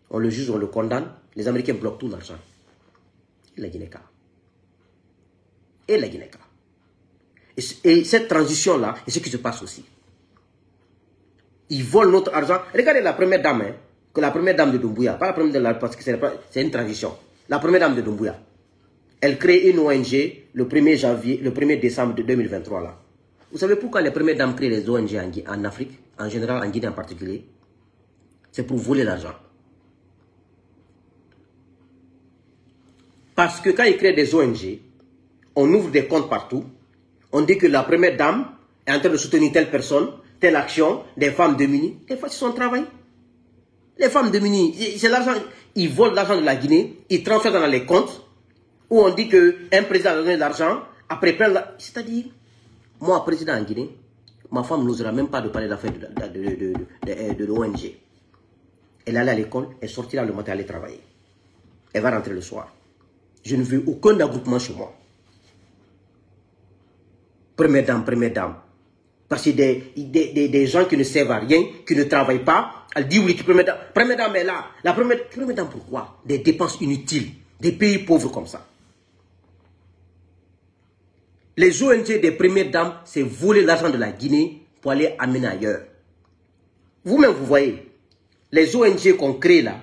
On le juge, on le condamne. Les Américains bloquent tout l'argent. Et la Guinée-Ca. Et la Guinée-Ca. Et cette transition-là, c'est ce qui se passe aussi. Ils volent notre argent. Regardez la première dame, hein, que la première dame de Doumbouya, pas la première dame, parce que c'est une transition. La première dame de Doumbouya, elle crée une ONG le 1er décembre de 2023 là. Vous savez pourquoi les premières dames créent les ONG en Afrique, en général, en Guinée en particulier? C'est pour voler l'argent. Parce que quand ils créent des ONG, on ouvre des comptes partout, on dit que la première dame est en train de soutenir telle personne, telle action, des femmes démunies. Des fois, c'est son travail. Les femmes démunies, c'est l'argent. Ils volent l'argent de la Guinée, ils transfèrent dans les comptes, où on dit qu'un président a donné de l'argent, après prendre la... C'est-à-dire, moi, président en Guinée, ma femme n'osera même pas de parler d'affaires de l'ONG. Elle allait à l'école, elle sortira le matin aller travailler. Elle va rentrer le soir. Je ne veux aucun regroupement chez moi. Première dame. Parce que des gens qui ne servent à rien, qui ne travaillent pas, elle dit oui, première dame est là. La première dame, pourquoi? Des dépenses inutiles, des pays pauvres comme ça. Les ONG des premières dames, c'est voler l'argent de la Guinée pour aller amener ailleurs. Vous-même, vous voyez, les ONG qu'on crée là,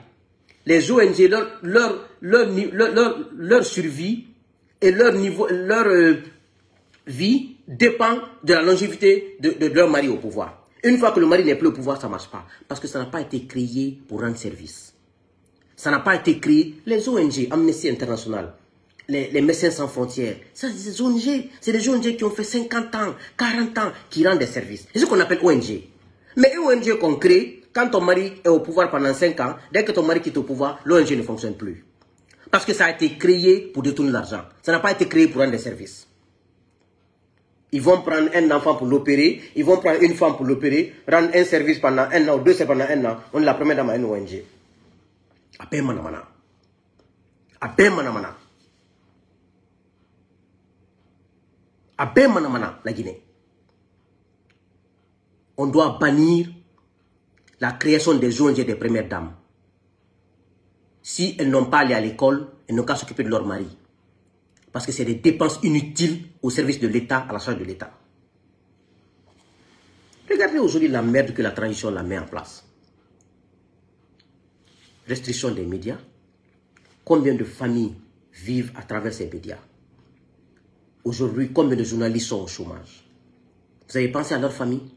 les ONG, leur survie et leur niveau, leur vie dépend de la longévité de leur mari au pouvoir. Une fois que le mari n'est plus au pouvoir, ça ne marche pas. Parce que ça n'a pas été créé pour rendre service. Ça n'a pas été créé. Les ONG, Amnesty International, les Médecins Sans Frontières, c'est des ONG. C'est des ONG qui ont fait 50 ans, 40 ans, qui rendent des services. C'est ce qu'on appelle ONG. Mais une ONG qu'on crée, quand ton mari est au pouvoir pendant 5 ans, dès que ton mari quitte au pouvoir, l'ONG ne fonctionne plus. Parce que ça a été créé pour détourner l'argent. Ça n'a pas été créé pour rendre des services. Ils vont prendre un enfant pour l'opérer, ils vont prendre une femme pour l'opérer, rendre un service pendant un an ou deux pendant un an. On est la première dans une ONG. Abe manamana. Abe manamana. Abe manamana, la Guinée. On doit bannir la création des ONG des premières dames. Si elles n'ont pas allé à l'école, elles n'ont qu'à s'occuper de leur mari. Parce que c'est des dépenses inutiles au service de l'État, à la charge de l'État. Regardez aujourd'hui la merde que la transition la met en place. Restriction des médias. Combien de familles vivent à travers ces médias? Aujourd'hui, combien de journalistes sont au chômage? Vous avez pensé à leur famille?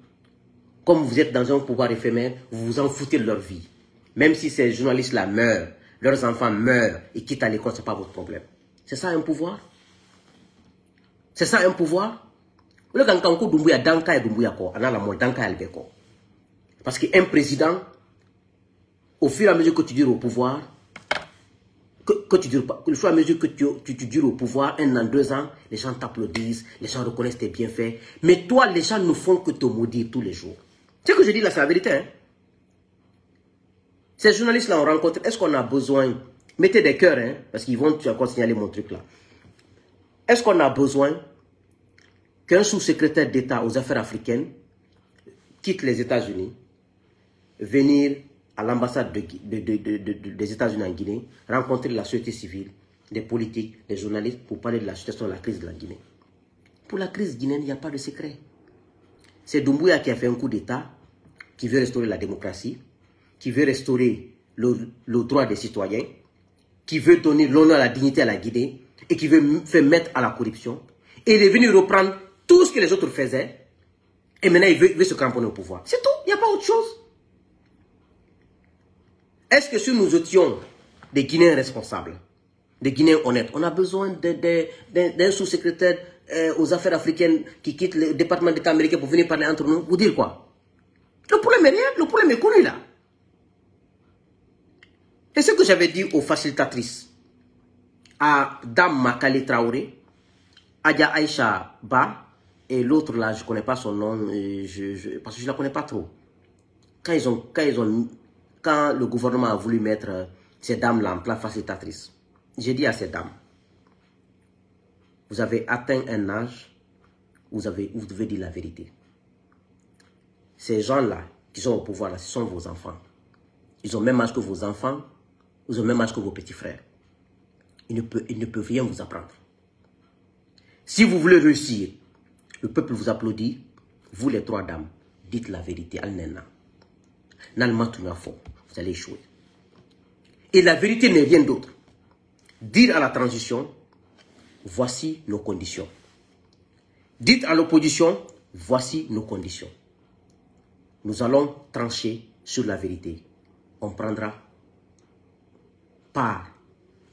Comme vous êtes dans un pouvoir éphémère, vous vous en foutez de leur vie. Même si ces journalistes-là meurent, leurs enfants meurent et quittent à l'école, ce n'est pas votre problème. C'est ça un pouvoir? C'est ça un pouvoir? Parce qu'un président, au fur et à mesure que tu dures au pouvoir, au fur et à mesure que tu dures au pouvoir, 1 an, 2 ans, les gens t'applaudissent, les gens reconnaissent tes bienfaits. Mais toi, les gens ne font que te maudire tous les jours. Ce que je dis là, c'est la vérité. Hein? Ces journalistes-là ont rencontré, est-ce qu'on a besoin, mettez des cœurs, hein, parce qu'ils vont encore signaler mon truc là. Est-ce qu'on a besoin qu'un sous-secrétaire d'État aux affaires africaines quitte les États-Unis, venir à l'ambassade des États-Unis en Guinée, rencontrer la société civile, des politiques, des journalistes pour parler de la situation de la crise de la Guinée? Pour la crise guinéenne, il n'y a pas de secret. C'est Doumbouya qui a fait un coup d'État, qui veut restaurer la démocratie, qui veut restaurer le droit des citoyens, qui veut donner l'honneur à la dignité à la Guinée, et qui veut faire mettre à la corruption. Et il est venu reprendre tout ce que les autres faisaient, et maintenant il veut se cramponner au pouvoir. C'est tout, il n'y a pas autre chose. Est-ce que si nous étions des Guinéens responsables, des Guinéens honnêtes, on a besoin d'un sous-secrétaire aux affaires africaines qui quitte le département d'État américain pour venir parler entre nous? Vous dire quoi? Le problème est rien, le problème est connu là. Et ce que j'avais dit aux facilitatrices, à Dame Makale Traoré, Adja Aïcha Ba, et l'autre là, je ne connais pas son nom, parce que je ne la connais pas trop. Quand le gouvernement a voulu mettre ces dames-là en place facilitatrices, j'ai dit à ces dames, vous avez atteint un âge où vous devez dire la vérité. Ces gens-là qui sont au pouvoir, là, ce sont vos enfants. Ils ont le même âge que vos enfants, ils ont le même âge que vos petits frères. Ils ne peuvent rien vous apprendre. Si vous voulez réussir, le peuple vous applaudit, vous les 3 dames, dites la vérité, Al-Nena. Vous allez échouer. Et la vérité n'est rien d'autre. Dire à la transition, voici nos conditions. Dites à l'opposition, voici nos conditions. Nous allons trancher sur la vérité. On prendra part.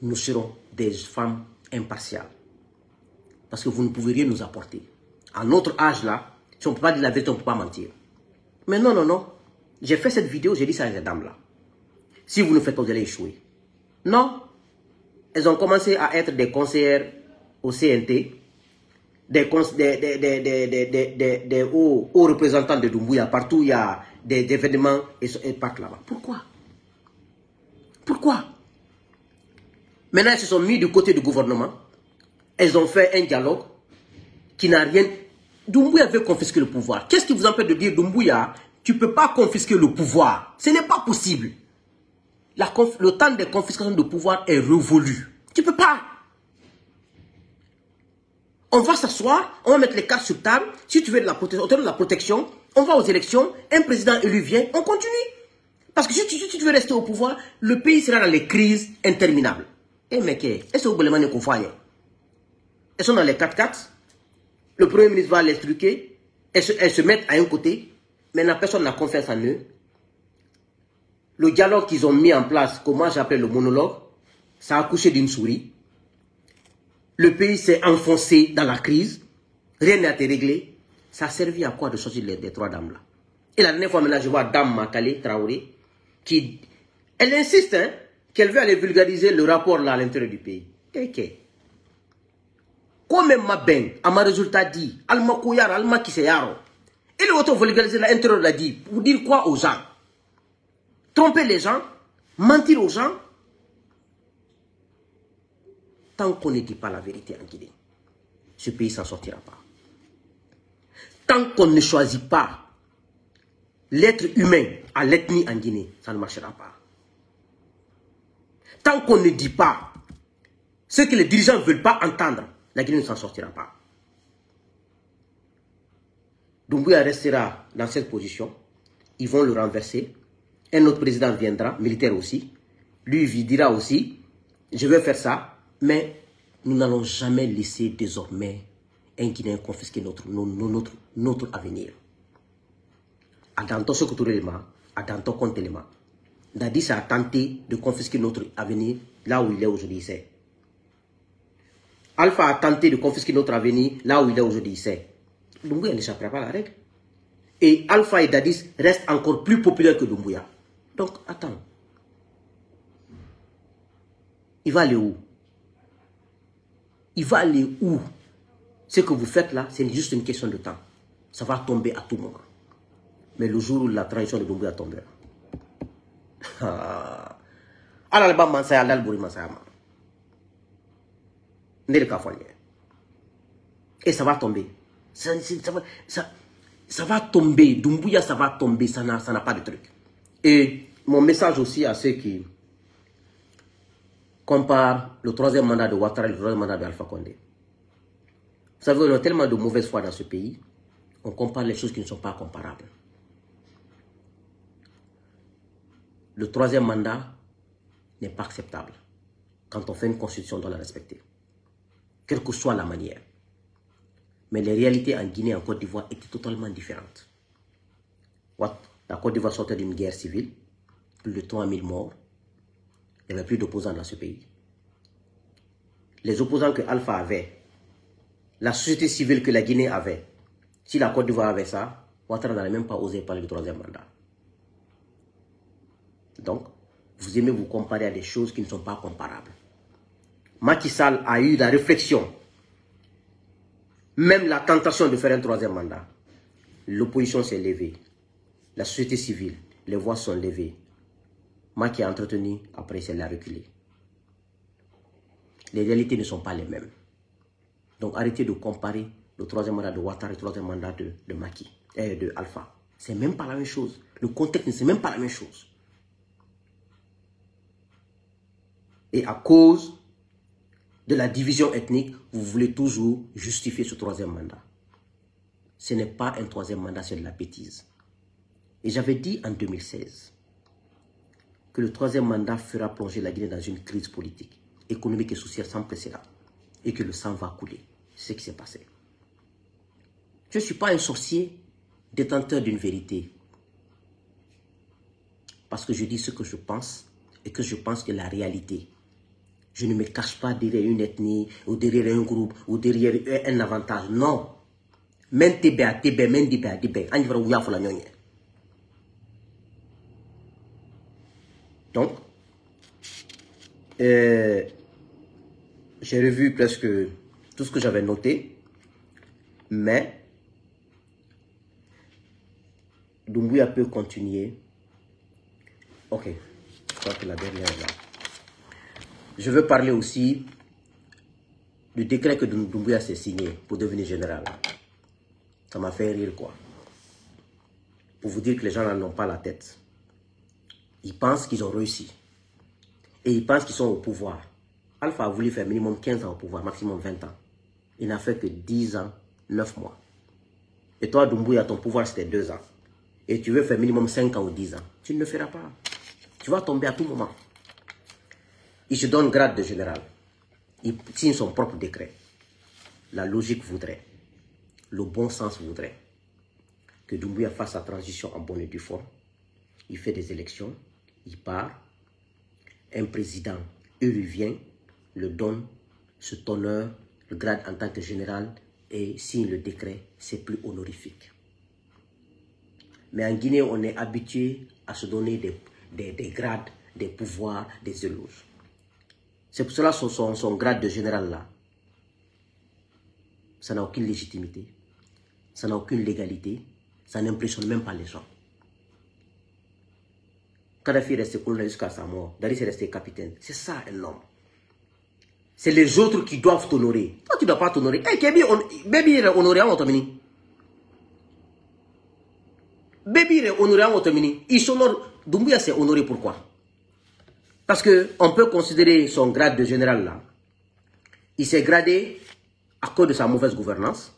Nous serons des femmes impartiales. Parce que vous ne pouvez rien nous apporter. À notre âge là, si on ne peut pas dire la vérité, on ne peut pas mentir. Mais non, non, non. J'ai fait cette vidéo, j'ai dit ça à ces dames là. Si vous ne faites pas, vous allez échouer. Non. Elles ont commencé à être des conseillères au CNT, des hauts représentants de Doumbouya. Partout, il y a des événements et partent là-bas. Pourquoi? Pourquoi? Maintenant, elles se sont mis du côté du gouvernement. Elles ont fait un dialogue qui n'a rien... Doumbouya veut confisquer le pouvoir. Qu'est-ce qui vous empêche de dire, Doumbouya, tu ne peux pas confisquer le pouvoir? Ce n'est pas possible. Le temps de confiscation de pouvoir est révolu. Tu ne peux pas. On va s'asseoir, on va mettre les cartes sur table. Si tu veux de la protection, on te donne de la protection. On va aux élections, un président élu vient, on continue. Parce que si tu veux rester au pouvoir, le pays sera dans les crises interminables. Eh mec, est-ce que vous voulez qu'on fasse? Elles sont dans les 4-4. Le Premier ministre va les truquer. Elles se mettent à un côté. Maintenant, personne n'a confiance en eux. Le dialogue qu'ils ont mis en place, comment j'appelle le monologue, ça a accouché d'une souris. Le pays s'est enfoncé dans la crise. Rien n'a été réglé. Ça a servi à quoi de sortir les 3 dames là? Et la dernière fois, maintenant, je vois Dame Makale Traoré, elle insiste, hein. qu'elle veut aller vulgariser le rapport là à l'intérieur du pays. Ok. Comme ma ben, à ma résultat dit, alma koyar, alma kiseyaro. Et le auto vulgariser l'intérieur l'a dit, pour dire quoi aux gens? Tromper les gens, mentir aux gens. Tant qu'on ne dit pas la vérité en Guinée, ce pays ne s'en sortira pas. Tant qu'on ne choisit pas l'être humain à l'ethnie en Guinée, ça ne marchera pas. Tant qu'on ne dit pas ce que les dirigeants ne veulent pas entendre, la Guinée ne s'en sortira pas. Doumbouya restera dans cette position. Ils vont le renverser. Un autre président viendra, militaire aussi. Lui, il dira aussi, je vais faire ça, mais nous n'allons jamais laisser désormais un Guinéen confisquer notre avenir. Adanto Sokotourelema, Adanto Kontelema. Dadis a tenté de confisquer notre avenir là où il est aujourd'hui, c'est. Alpha a tenté de confisquer notre avenir là où il est aujourd'hui, c'est. Doumbouya n'échappera pas à la règle. Et Alpha et Dadis restent encore plus populaires que Doumbouya. Donc, attends. Il va aller où? Il va aller où? Ce que vous faites là, c'est juste une question de temps. Ça va tomber à tout moment. Mais le jour où la transition de Doumbouya tombera. Alors, Mansaya, l'Albouri Mansaya. Et ça va tomber. Ça va tomber. Doumbouya, ça va tomber. Ça n'a pas de truc. Et mon message aussi à ceux qui comparent le troisième mandat de Ouattara et le troisième mandat d'Alpha Condé. Vous savez, on a tellement de mauvaise foi dans ce pays. On compare les choses qui ne sont pas comparables. Le troisième mandat n'est pas acceptable. Quand on fait une constitution, on doit la respecter. Quelle que soit la manière. Mais les réalités en Guinée et en Côte d'Ivoire étaient totalement différentes. La Côte d'Ivoire sortait d'une guerre civile. Plus de 3000 morts. Il n'y avait plus d'opposants dans ce pays. Les opposants que Alpha avait, la société civile que la Guinée avait, si la Côte d'Ivoire avait ça, Ouattara n'allait même pas osé parler du troisième mandat. Donc, vous aimez vous comparer à des choses qui ne sont pas comparables. Macky Sall a eu la réflexion, même la tentation de faire un troisième mandat. L'opposition s'est levée. La société civile, les voix sont levées. Macky a entretenu, après il a reculé. Les réalités ne sont pas les mêmes. Donc arrêtez de comparer le troisième mandat de Ouattara et le troisième mandat de Macky, de Alpha. C'est même pas la même chose. Le contexte, c'est même pas la même chose. Et à cause de la division ethnique, vous voulez toujours justifier ce troisième mandat. Ce n'est pas un troisième mandat, c'est de la bêtise. Et j'avais dit en 2016 que le troisième mandat fera plonger la Guinée dans une crise politique, économique et sociale sans précédent. Et que le sang va couler. C'est ce qui s'est passé. Je ne suis pas un sorcier détenteur d'une vérité. Parce que je dis ce que je pense et que je pense que la réalité. Je ne me cache pas derrière une ethnie ou derrière un groupe ou derrière un avantage. Non. Donc, j'ai revu presque tout ce que j'avais noté, mais Doumbouya peut continuer. Ok, je crois que la dernière est là. Je veux parler aussi du décret que Doumbouya s'est signé pour devenir général. Ça m'a fait rire, quoi. Pour vous dire que les gens n'en ont pas la tête. Ils pensent qu'ils ont réussi. Et ils pensent qu'ils sont au pouvoir. Alpha a voulu faire minimum 15 ans au pouvoir, maximum 20 ans. Il n'a fait que 10 ans, 9 mois. Et toi, Doumbouya, ton pouvoir, c'était 2 ans. Et tu veux faire minimum 5 ans ou 10 ans. Tu ne le feras pas. Tu vas tomber à tout moment. Il se donne grade de général. Il signe son propre décret. La logique voudrait, le bon sens voudrait que Doumbouya fasse sa transition en bonne et due forme. Il fait des élections, il part. Un président, il vient, le donne cet honneur, le grade en tant que général et signe le décret, c'est plus honorifique. Mais en Guinée, on est habitué à se donner des grades, des pouvoirs, des éloges. C'est pour cela que son grade de général là, ça n'a aucune légitimité, ça n'a aucune légalité, ça n'impressionne même pas les gens. Kadhafi est resté colonel jusqu'à sa mort, Dadis est resté capitaine. C'est ça un homme. C'est les autres qui doivent t'honorer. Toi, tu ne dois pas t'honorer. Hey, Baby est honoré en Otomini. Baby est honoré en Otomini. Il s'honore. Doumbouya s'est honoré pourquoi? Parce qu'on peut considérer son grade de général là. Il s'est gradé à cause de sa mauvaise gouvernance.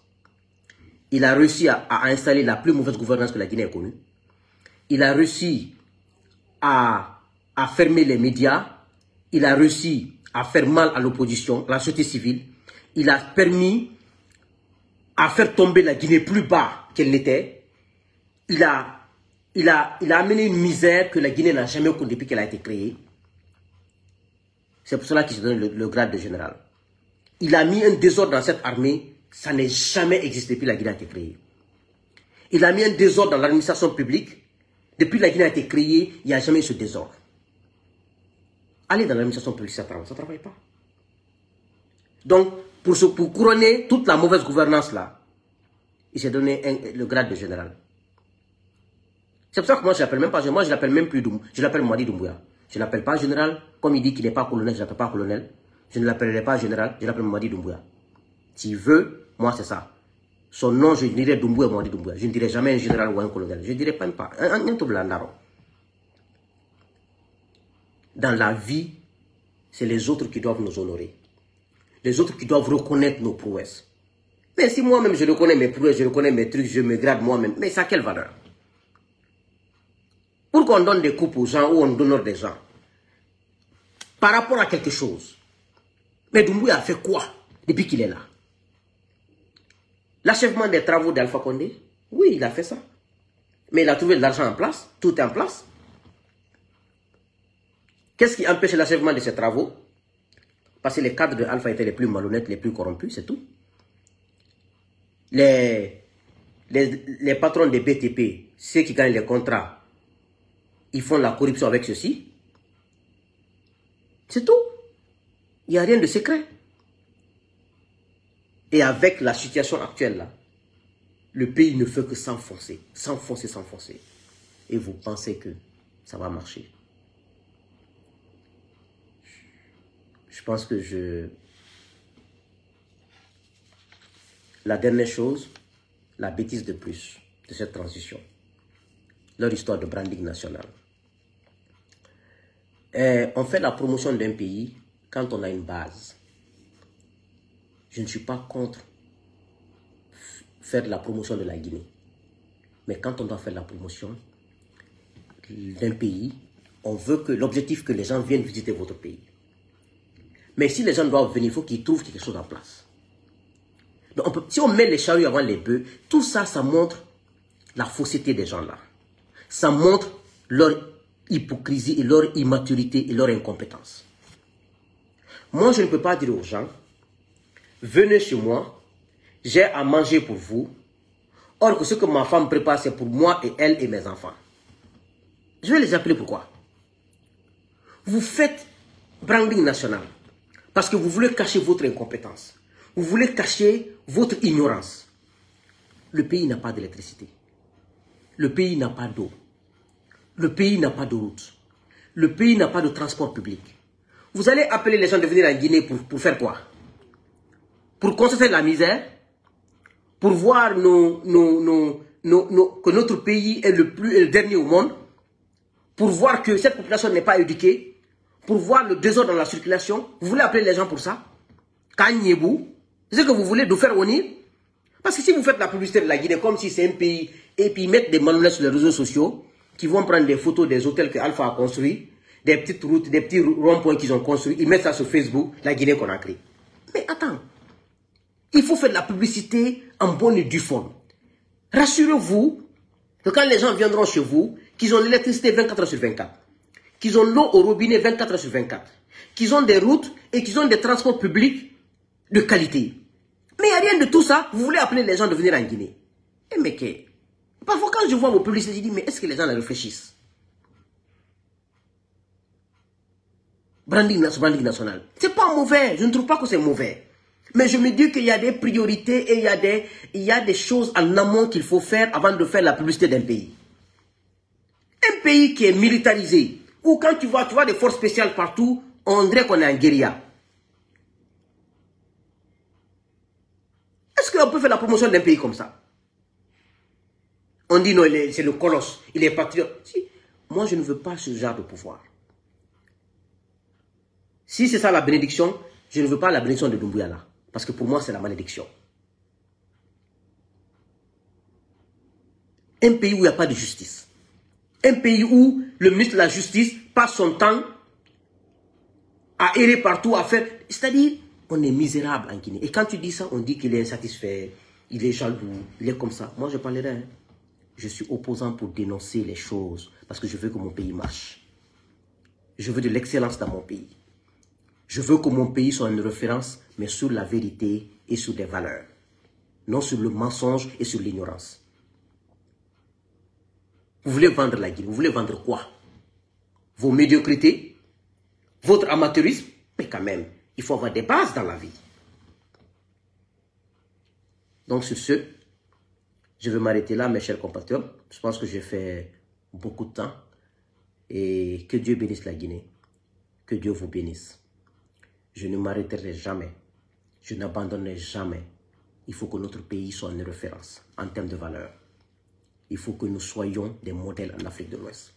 Il a réussi à installer la plus mauvaise gouvernance que la Guinée ait connue. Il a réussi à fermer les médias. Il a réussi à faire mal à l'opposition, la société civile. Il a permis à faire tomber la Guinée plus bas qu'elle n'était. Il a amené une misère que la Guinée n'a jamais connue depuis qu'elle a été créée. C'est pour cela qu'il se donne le grade de général. Il a mis un désordre dans cette armée, ça n'a jamais existé depuis que la Guinée a été créée. Il a mis un désordre dans l'administration publique. Depuis que la Guinée a été créée, il n'y a jamais eu ce désordre. Allez dans l'administration publique, ça ne travaille pas. Donc, pour couronner toute la mauvaise gouvernance là, il s'est donné le grade de général. C'est pour ça que moi je l'appelle même pas, moi je l'appelle même plus Doumbouya, je l'appelle Mamadi Doumbouya. Je ne l'appelle pas général, comme il dit qu'il n'est pas colonel, je ne l'appelle pas colonel. Je ne l'appellerai pas général, je l'appelle Mamadi Doumbouya. S'il veut, moi c'est ça. Son nom, je dirais Doumbouya, Mamadi Doumbouya. Je ne dirais jamais un général ou un colonel. Je ne dirais même pas. Dans la vie, c'est les autres qui doivent nous honorer. Les autres qui doivent reconnaître nos prouesses. Mais si moi-même je reconnais mes prouesses, je reconnais mes trucs, je me grade moi-même, mais ça a quelle valeur? Pourquoi on donne des coupes aux gens ou on honore des gens? Par rapport à quelque chose. Mais Doumbouya a fait quoi depuis qu'il est là? L'achèvement des travaux d'Alpha Condé? Oui, il a fait ça. Mais il a trouvé de l'argent en place, tout est en place. Qu'est-ce qui empêche l'achèvement de ces travaux? Parce que les cadres de Alpha étaient les plus malhonnêtes, les plus corrompus, c'est tout. Les patrons des BTP, ceux qui gagnent les contrats, ils font la corruption avec ceux-ci. C'est tout. Il n'y a rien de secret. Et avec la situation actuelle là, le pays ne fait que s'enfoncer, s'enfoncer, s'enfoncer. Et vous pensez que ça va marcher? Je pense que la dernière chose, la bêtise de plus de cette transition, leur histoire de branding national. On fait la promotion d'un pays quand on a une base. Je ne suis pas contre faire de la promotion de la Guinée. Mais quand on doit faire la promotion d'un pays, on veut que l'objectif que les gens viennent visiter votre pays. Mais si les gens doivent venir, il faut qu'ils trouvent quelque chose en place. Donc si on met les charrues avant les bœufs, tout ça, ça montre la fausseté des gens là. Ça montre leur hypocrisie et leur immaturité et leur incompétence. Moi, je ne peux pas dire aux gens, venez chez moi, j'ai à manger pour vous. Or que ce que ma femme prépare, c'est pour moi et elle et mes enfants. Je vais les appeler pourquoi? Vous faites branding national parce que vous voulez cacher votre incompétence. Vous voulez cacher votre ignorance. Le pays n'a pas d'électricité. Le pays n'a pas d'eau. Le pays n'a pas de route. Le pays n'a pas de transport public. Vous allez appeler les gens de venir en Guinée pour faire quoi? Pour constater la misère? Pour voir que notre pays est le dernier au monde? Pour voir que cette population n'est pas éduquée? Pour voir le désordre dans la circulation? Vous voulez appeler les gens pour ça? Kanyebou? C'est ce que vous voulez nous faire honnir? Parce que si vous faites la publicité de la Guinée comme si c'est un pays et puis mettre des malhonnêtes sur les réseaux sociaux qui vont prendre des photos des hôtels que Alpha a construits, des petites routes, des petits ronds-points qu'ils ont construits, ils mettent ça sur Facebook, la Guinée qu'on a créée. Mais attends, il faut faire de la publicité en bonne et due forme. Rassurez-vous que quand les gens viendront chez vous, qu'ils ont l'électricité 24 heures sur 24, qu'ils ont l'eau au robinet 24 heures sur 24, qu'ils ont des routes et qu'ils ont des transports publics de qualité. Mais il n'y a rien de tout ça, vous voulez appeler les gens de venir en Guinée. Eh mais parfois quand je vois vos publicités, je dis, mais est-ce que les gens les réfléchissent? branding national. C'est pas mauvais, je ne trouve pas que c'est mauvais. Mais je me dis qu'il y a des priorités et il y a des choses en amont qu'il faut faire avant de faire la publicité d'un pays. Un pays qui est militarisé, où quand tu vois des forces spéciales partout, on dirait qu'on est en guérilla. Est-ce qu'on peut faire la promotion d'un pays comme ça? On dit non, c'est le colosse, il est patriote. Si. Moi, je ne veux pas ce genre de pouvoir. Si c'est ça la bénédiction, je ne veux pas la bénédiction de Doumbouya là. Parce que pour moi, c'est la malédiction. Un pays où il n'y a pas de justice. Un pays où le ministre de la Justice passe son temps à errer partout, à faire... C'est-à-dire, on est misérable en Guinée. Et quand tu dis ça, on dit qu'il est insatisfait, il est jaloux, il est comme ça. Moi, je parlerai. Hein. Je suis opposant pour dénoncer les choses. Parce que je veux que mon pays marche. Je veux de l'excellence dans mon pays. Je veux que mon pays soit une référence, mais sur la vérité et sur des valeurs. Non sur le mensonge et sur l'ignorance. Vous voulez vendre la Guinée, vous voulez vendre quoi? Vos médiocrités? Votre amateurisme? Mais quand même, il faut avoir des bases dans la vie. Donc sur ce, je vais m'arrêter là, mes chers compatriotes. Je pense que j'ai fait beaucoup de temps. Et que Dieu bénisse la Guinée. Que Dieu vous bénisse. Je ne m'arrêterai jamais. Je n'abandonnerai jamais. Il faut que notre pays soit une référence en termes de valeurs. Il faut que nous soyons des modèles en Afrique de l'Ouest.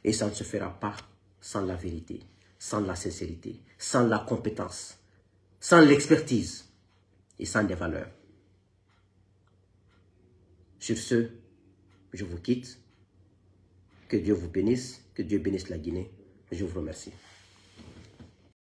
Et ça ne se fera pas sans la vérité, sans la sincérité, sans la compétence, sans l'expertise et sans des valeurs. Sur ce, je vous quitte. Que Dieu vous bénisse, que Dieu bénisse la Guinée. Je vous remercie.